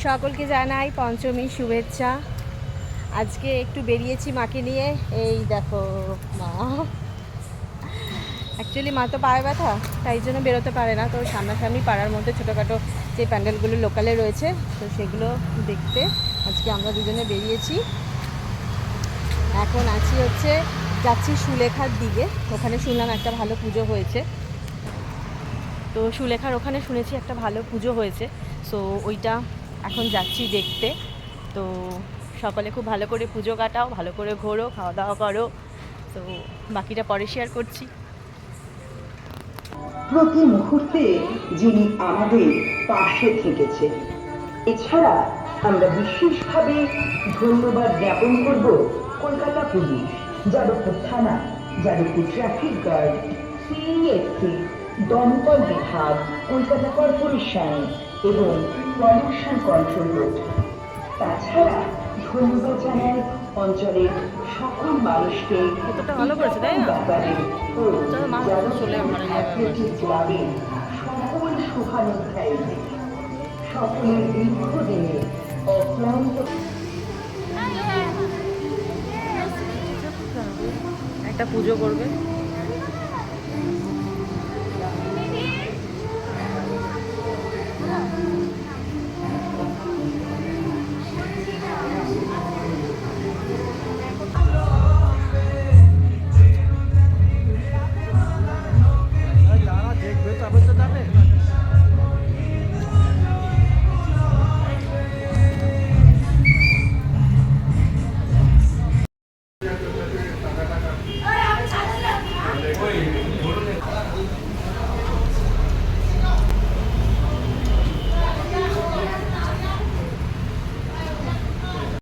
সকলকে জানাই পঞ্চমীর শুভেচ্ছা। আজকে একটু বেরিয়েছি মাকে নিয়ে। এই দেখো মা, অ্যাকচুয়ালি মা তো পায়ে ব্যথা, তাই জন্য বেরোতে পারে না। তো সামনাসামনি পাড়ার মধ্যে ছোটোখাটো যে প্যান্ডেলগুলো লোকালে রয়েছে, তো সেগুলো দেখতে আজকে আমরা দুজনে বেরিয়েছি। এখন যাচ্ছি সুলেখার দিকে। ওখানে শুনলাম একটা ভালো পুজো হয়েছে, তো সুলেখার ওখানে শুনেছি একটা ভালো পুজো হয়েছে। সো ওইটা এখন যাচ্ছি দেখতে। তো সকালে খুব ভালো করে পুজো কাটাও, ভালো করে ঘোরো, খাওয়া দাওয়া করো। তো বাকিটা পরে শেয়ার করছি। প্রতি মুহূর্তে যিনি আমাদের পাশে থেকেছে। এছাড়া আমরা বিশেষভাবে ধন্যবাদ জ্ঞাপন করব কলকাতা পুলিশ, যাদবপুর থানা, যাদবপুর ট্রাফিক গার্ড, সিএসসি, দমকল বিভাগ, কলকাতা কর্পোরেশন এবং পলিউশন কন্ট্রোল বোর্ড। তাছাড়া ধন্যবাদ জানাই অঞ্চলের সকল মানুষকে ব্যাপারে ও ক্লাবের সকল শুভানুধ্যায়ী সকলের দীর্ঘদিনে অক্লান্ত একটা পুজো করবে।